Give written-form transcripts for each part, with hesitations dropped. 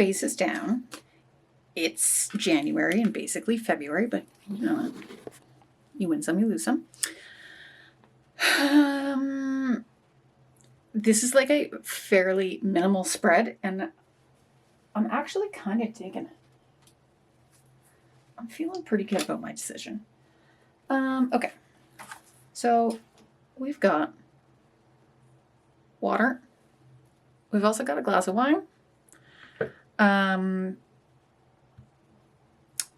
chase us down. It's January and basically February, but you know, you win some, you lose some. This is like a fairly minimal spread, and I'm actually kind of digging it. I'm feeling pretty good about my decision. Okay. So we've got water. We've also got a glass of wine.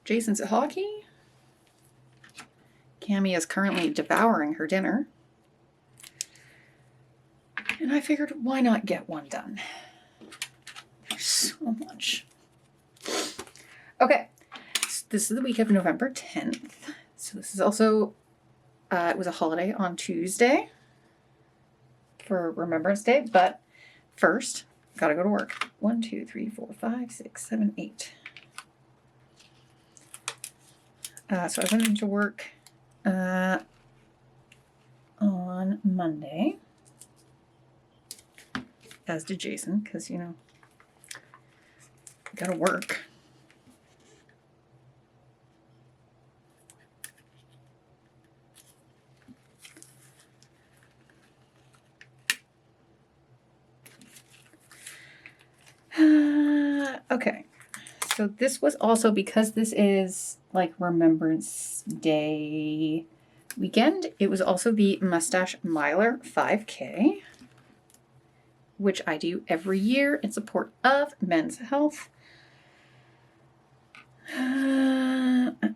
Jason's at hockey. Cammie is currently devouring her dinner. And I figured, why not get one done? There's so much. Okay. So this is the week of November 10th. So this is also, it was a holiday on Tuesday for Remembrance Day, but first, gotta go to work. 1, 2, 3, 4, 5, 6, 7, 8. So I went into work on Monday, as did Jason, because, you know, gotta work. Okay, so this was also because this is like Remembrance Day weekend. It was also the Mustache Miler 5K, which I do every year in support of men's health. 1, 2, 3,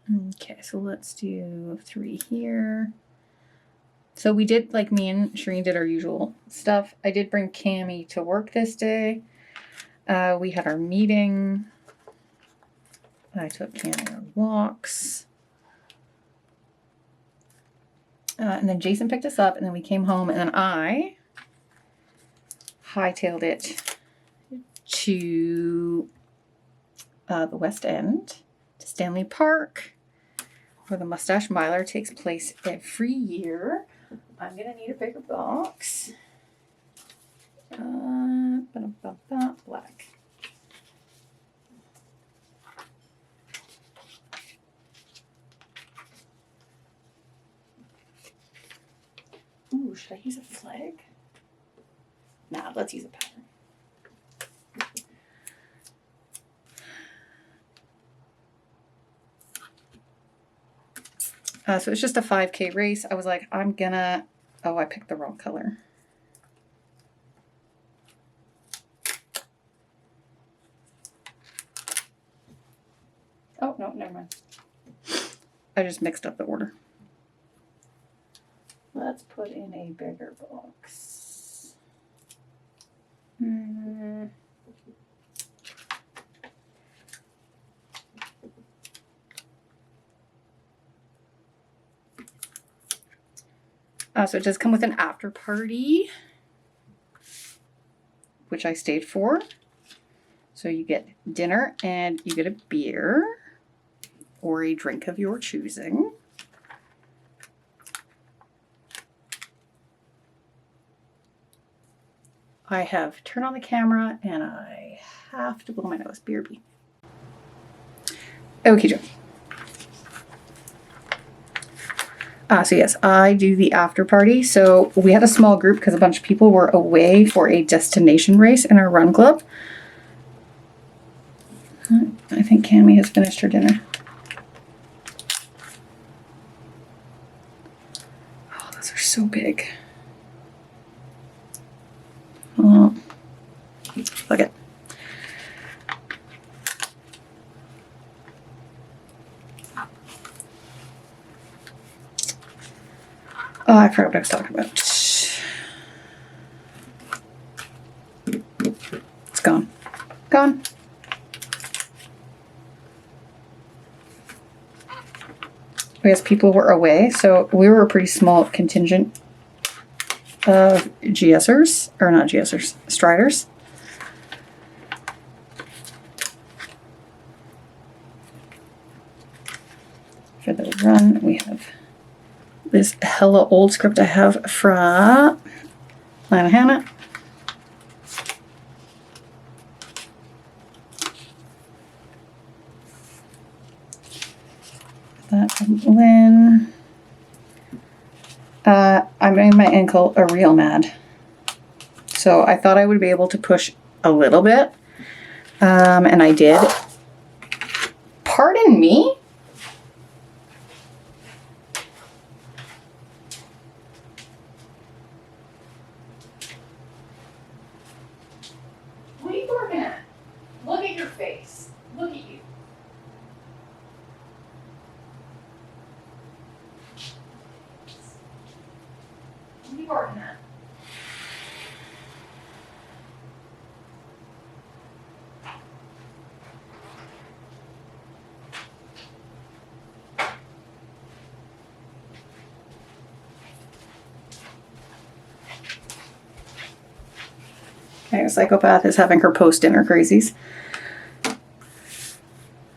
4, 5. Okay, so let's do 3 here. So we did, like me and Shireen did our usual stuff. I did bring Cammie to work this day. We had our meeting. I took Cammie on walks. And then Jason picked us up, and then we came home, and then I hightailed it to the West End, to Stanley Park, where the Mustache Miler takes place every year. I'm going to need a bigger box. Black. Ooh, should I use a flag? Nah, let's use a pattern. So it's just a 5K race. I was like, I'm gonna... Oh, I picked the wrong color. Oh, no, never mind. I just mixed up the order. Let's put in a bigger box. So it does come with an after party, which I stayed for. So you get dinner and you get a beer or a drink of your choosing. I have turned on the camera and I have to blow my nose. BRB. Okay, Joe. So yes, I do the after party. So we had a small group because a bunch of people were away for a destination race in our run club. I think Cammie has finished her dinner. Oh, those are so big. Oh, look it. Oh, I forgot what I was talking about. It's gone. Gone. I guess people were away, so we were a pretty small contingent of GSers, or not GSers, Striders. For the run, we have this hella old script I have from Lana Hannah. That from Lynn. I made my ankle a real mad. So I thought I would be able to push a little bit. And I did. Pardon me? What are you working at? Look at your face. Look at you. What are you working at? Okay, a psychopath is having her post-dinner crazies.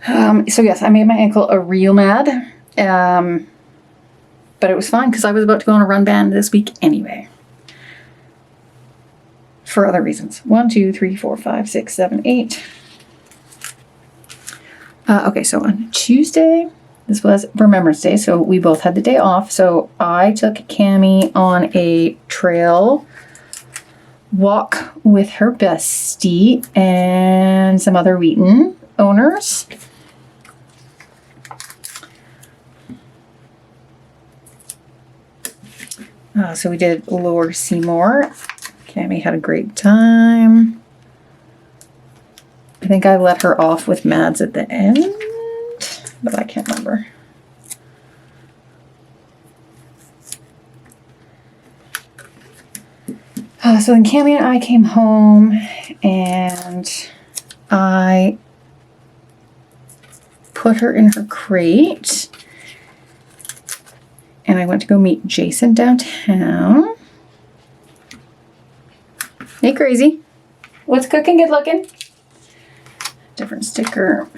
So yes, I made my ankle a real mad. But it was fine because I was about to go on a run band this week anyway. For other reasons. 1, 2, 3, 4, 5, 6, 7, 8. Okay, so on Tuesday, this was Remembrance Day, so we both had the day off. So I took Cammie on a trail walk with her bestie and some other Wheaton owners. So we did Lower Seymour. Cammie had a great time. I think I let her off with Mads at the end, but I can't remember. So then Cammie and I came home and I put her in her crate and I went to go meet Jason downtown. Hey, crazy. What's cooking? Good looking. Different sticker.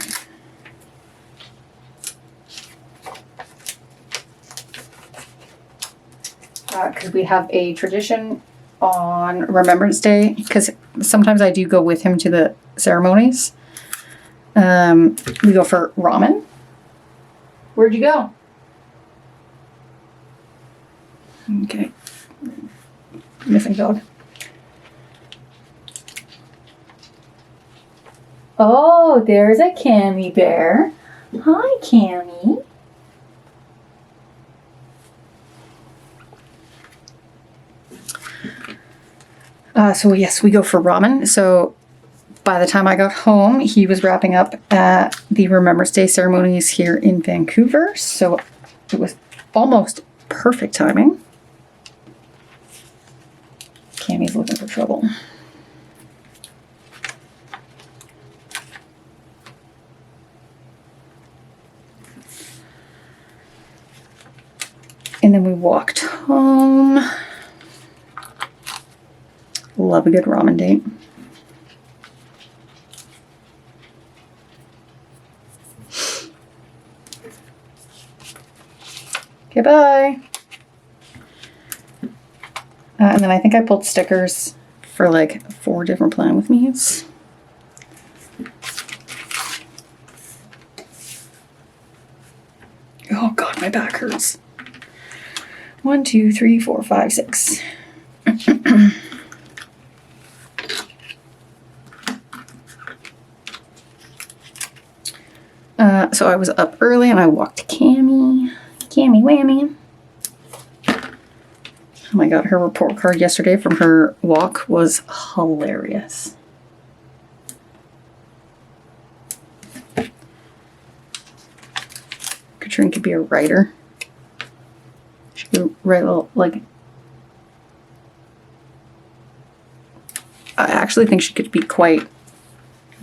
Because we have a tradition on Remembrance Day, because sometimes I do go with him to the ceremonies. We go for ramen. Where'd you go? Okay. Missing dog. Oh, there's a Cammie bear. Hi, Cammie. So yes, we go for ramen. So by the time I got home, he was wrapping up at the Remembrance Day ceremonies here in Vancouver. So it was almost perfect timing. Cammie's looking for trouble. And then we walked home. Love a good ramen date. Okay, bye. And then I think I pulled stickers for like 4 different Plan With Me's. Oh God, my back hurts. 1, 2, 3, 4, 5, 6. So I was up early and I walked Cammie. Cammie whammy. Oh my God, her report card yesterday from her walk was hilarious. Katrine could be a writer. She could write a little, like, I actually think she could be quite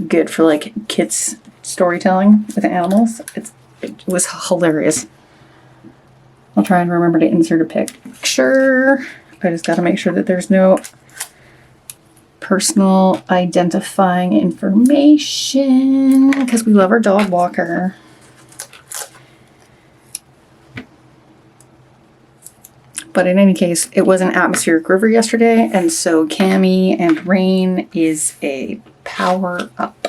good for like kids storytelling with animals. It was hilarious. I'll try and remember to insert a picture. I just got to make sure that there's no personal identifying information because we love our dog walker. But in any case, it was an atmospheric river yesterday, and so Cami and rain is a power up.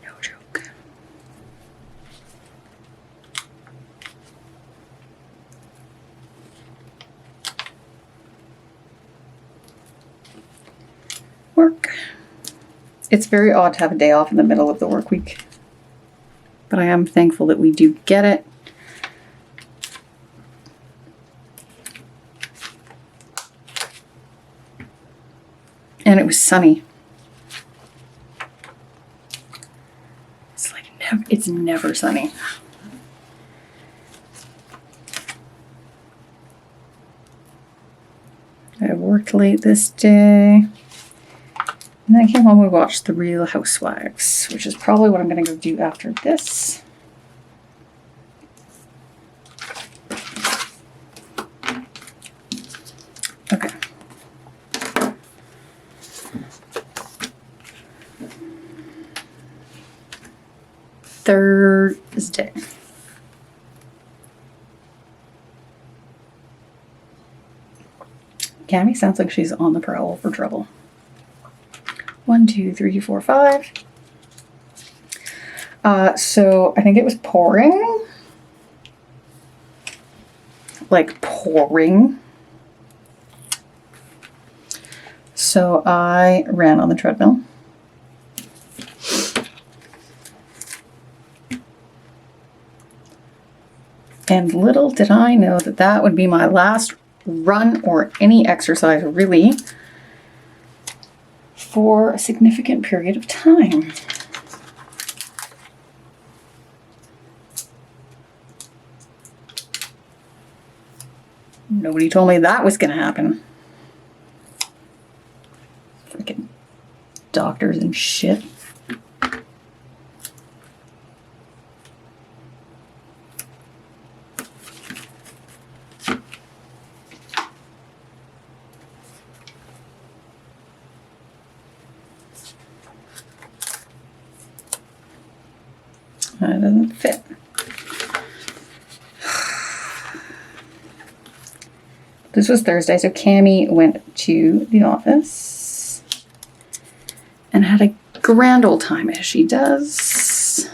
No joke. Work. It's very odd to have a day off in the middle of the work week, but I am thankful that we do get it. And it was sunny. It's like it's never sunny. I worked late this day. And then I came home and watched The Real Housewives, which is probably what I'm going to go do after this. Okay. Thursday. Cami sounds like she's on the prowl for trouble. 1, 2, 3, 4, 5. So I think it was pouring. Like pouring. So I ran on the treadmill. And little did I know that that would be my last run or any exercise really for a significant period of time. Nobody told me that was going to happen. Freaking doctors and shit. That doesn't fit. This was Thursday, so Cami went to the office and had a grand old time, as she does.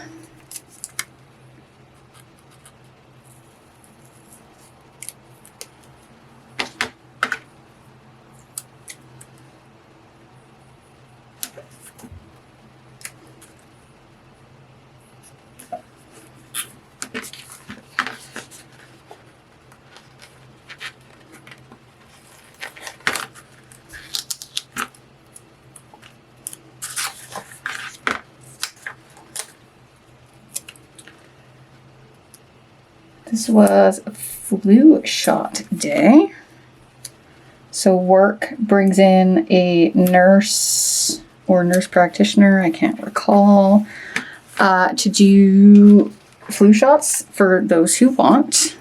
This was a flu shot day. So work brings in a nurse or nurse practitioner, I can't recall, to do flu shots for those who want.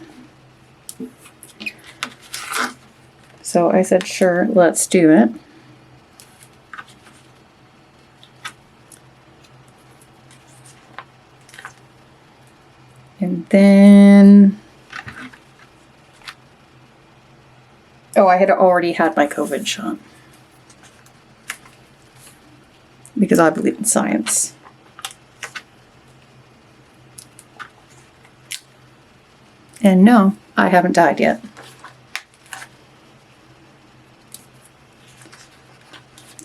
So I said, sure, let's do it. And then, oh, I had already had my COVID shot because I believe in science. And no, I haven't died yet.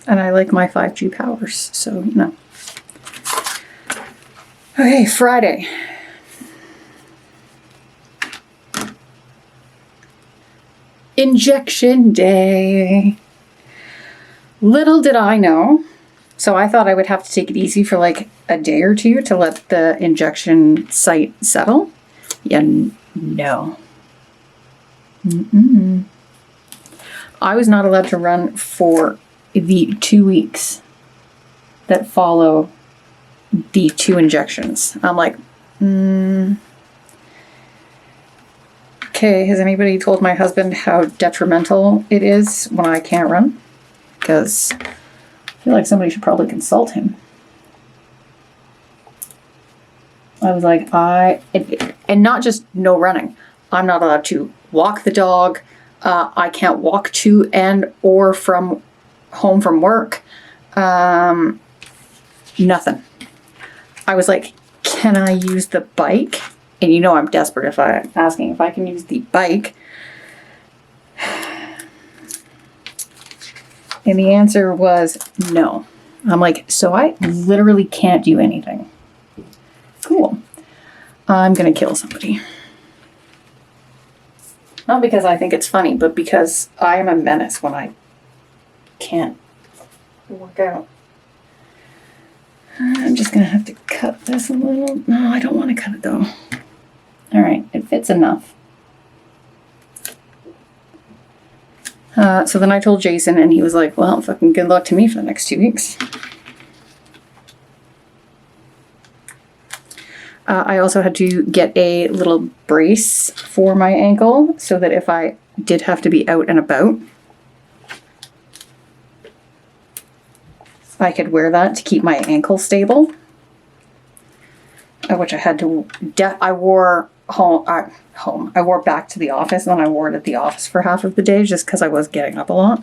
And I like my 5G powers, so no. Okay, Friday. Injection day. Little did I know. So I thought I would have to take it easy for like a day or two to let the injection site settle. Yeah, no. I was not allowed to run for the 2 weeks that follow the 2 injections. I'm like, okay, has anybody told my husband how detrimental it is when I can't run? Because I feel like somebody should probably consult him. I was like, and not just no running. I'm not allowed to walk the dog. I can't walk to and or from home from work. Nothing. I was like, can I use the bike? And you know I'm desperate if I'm asking if I can use the bike. And the answer was no. I'm like, so I literally can't do anything. Cool. I'm gonna kill somebody. Not because I think it's funny, but because I am a menace when I can't work out. I'm just gonna have to cut this a little. No, I don't want to cut it though. All right, it fits enough. So then I told Jason, and he was like, well, fucking good luck to me for the next 2 weeks. I also had to get a little brace for my ankle so that if I did have to be out and about, I could wear that to keep my ankle stable. Which I had to, I wore home. I wore back to the office, and then I wore it at the office for half of the day just because I was getting up a lot.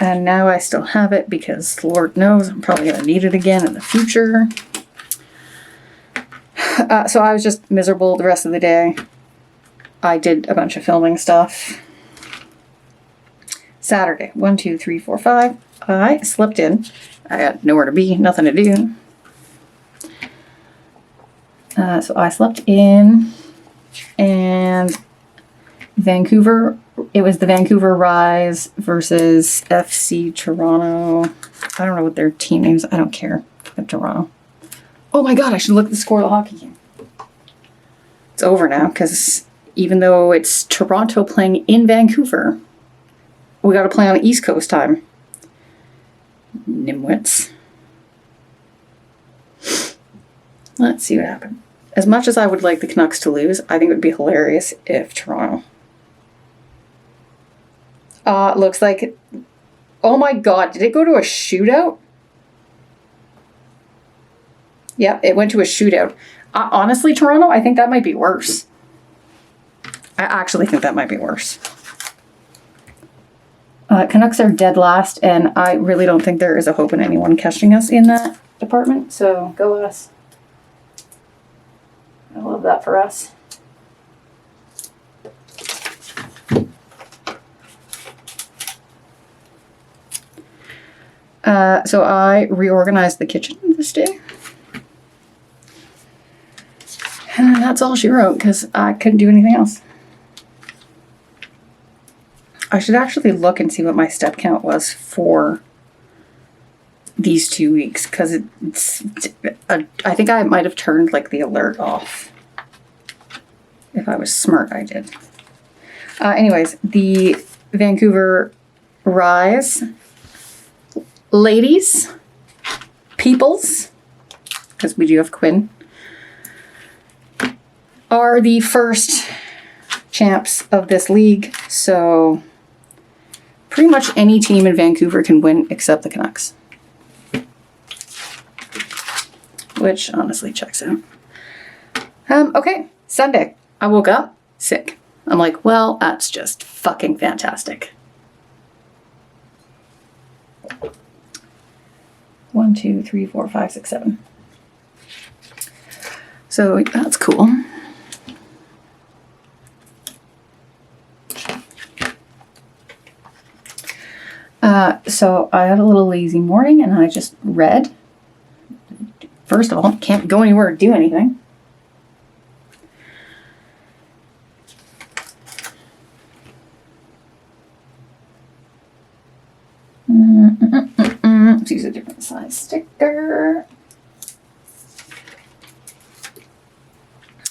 And now I still have it because Lord knows I'm probably going to need it again in the future. So I was just miserable the rest of the day. I did a bunch of filming stuff. Saturday, 1, 2, 3, 4, 5. I slept in. I had nowhere to be, nothing to do. So I slept in, and Vancouver, it was the Vancouver Rise versus FC Toronto. I don't know what their team names. I don't care. Fucking Toronto. Oh my god, I should look at the score of the hockey game. It's over now, because even though it's Toronto playing in Vancouver, we got to play on East Coast time. Nimwits. Let's see what happened. As much as I would like the Canucks to lose, I think it would be hilarious if Toronto. Looks like... Oh my god, did it go to a shootout? Yep, it went to a shootout. Honestly, Toronto, I think that might be worse. I actually think that might be worse. Canucks are dead last, and I really don't think there is a hope in anyone catching us in that department, so go us. I love that for us. So I reorganized the kitchen this day. And that's all she wrote, because I couldn't do anything else. I should actually look and see what my step count was for these 2 weeks, because I think I might have turned like the alert off. If I was smart, I did. Anyways, the Vancouver Rise ladies, peoples, because we do have Quinn, are the first champs of this league, so pretty much any team in Vancouver can win except the Canucks. Which honestly checks out. Okay, Sunday. I woke up sick. I'm like, well, that's just fucking fantastic. 1, 2, 3, 4, 5, 6, 7. So that's cool. So I had a little lazy morning, and I just read. First of all, can't go anywhere or do anything. Let's use a different size sticker.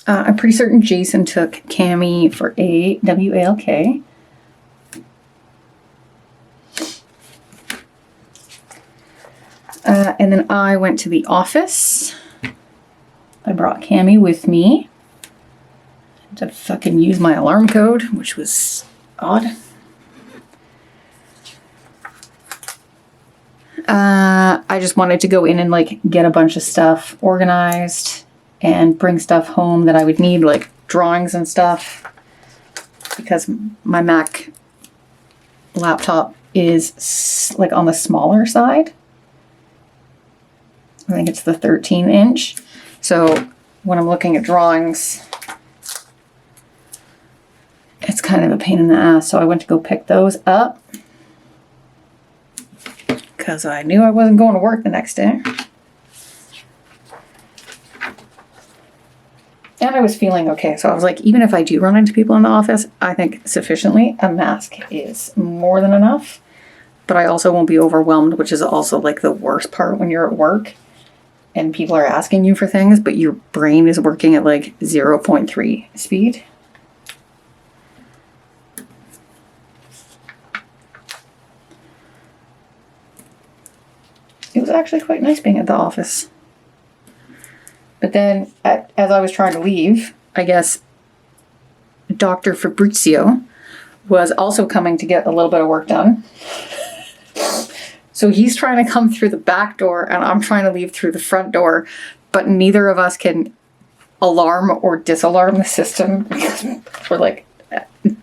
I'm pretty certain Jason took Cami for a WALK. And then I went to the office. I brought Cami with me to fucking use my alarm code, which was odd. I just wanted to go in and like get a bunch of stuff organized and bring stuff home that I would need, like drawings and stuff, because my Mac laptop is like on the smaller side. I think it's the 13-inch. So when I'm looking at drawings, it's kind of a pain in the ass. So I went to go pick those up because I knew I wasn't going to work the next day. And I was feeling okay. So I was like, even if I do run into people in the office, I think sufficiently a mask is more than enough. But I also won't be overwhelmed, which is also like the worst part when you're at work and people are asking you for things, but your brain is working at like 0.3 speed. It was actually quite nice being at the office. But then, as I was trying to leave, I guess Dr. Fabrizio was also coming to get a little bit of work done. So he's trying to come through the back door, and I'm trying to leave through the front door, but neither of us can alarm or disalarm the system because we're like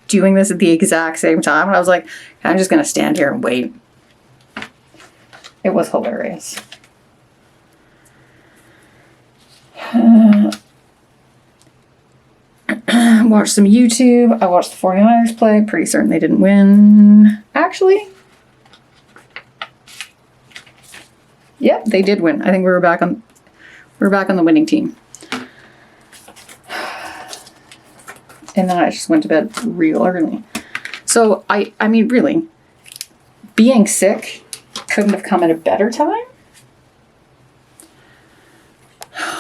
doing this at the exact same time. And I was like, I'm just going to stand here and wait. It was hilarious. Watched some YouTube. I watched the 49ers play. Pretty certain they didn't win. Actually, yep, they did win. I think we were back on the winning team. And then I just went to bed real early. So I mean, really, being sick couldn't have come at a better time.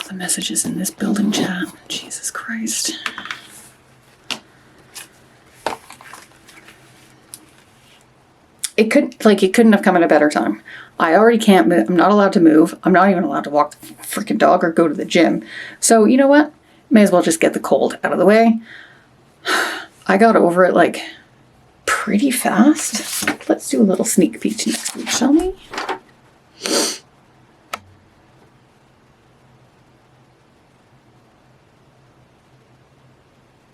The messages in this building chat. Jesus Christ. It couldn't have come at a better time. I already can't move. I'm not allowed to move. I'm not even allowed to walk the freaking dog or go to the gym. So you know what? May as well just get the cold out of the way. I got over it like pretty fast. Let's do a little sneak peek to next week, shall we?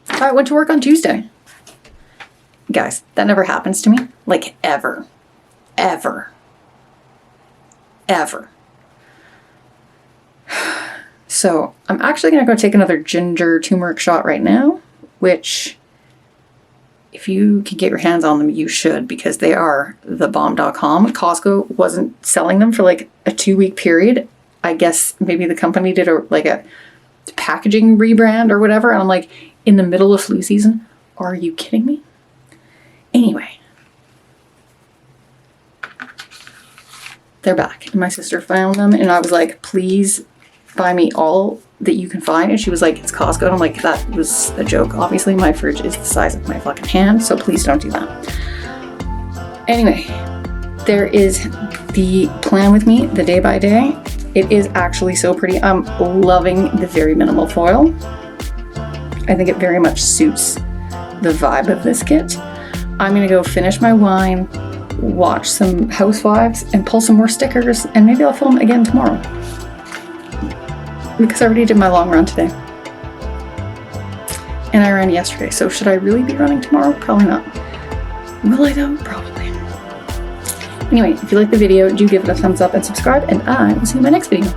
I went to work on Tuesday. Guys, that never happens to me. Like, ever. Ever. Ever. So, I'm actually going to go take another ginger turmeric shot right now, which, if you can get your hands on them, you should, because they are thebomb.com. Costco wasn't selling them for like a 2-week period. I guess maybe the company did a packaging rebrand or whatever. And I'm like, in the middle of flu season? Are you kidding me? Anyway. They're back. And my sister found them. And I was like, please buy me all that you can find. And she was like, it's Costco. And I'm like, that was a joke. Obviously, my fridge is the size of my fucking hand. So please don't do that. Anyway, there is the plan with me, the day by day. It is actually so pretty. I'm loving the very minimal foil. I think it very much suits the vibe of this kit. I'm going to go finish my wine, watch some Housewives, and pull some more stickers, and maybe I'll film again tomorrow. Because I already did my long run today. And I ran yesterday, so should I really be running tomorrow? Probably not. Will I though? Probably. Anyway, if you like the video, do give it a thumbs up and subscribe, and I will see you in my next video.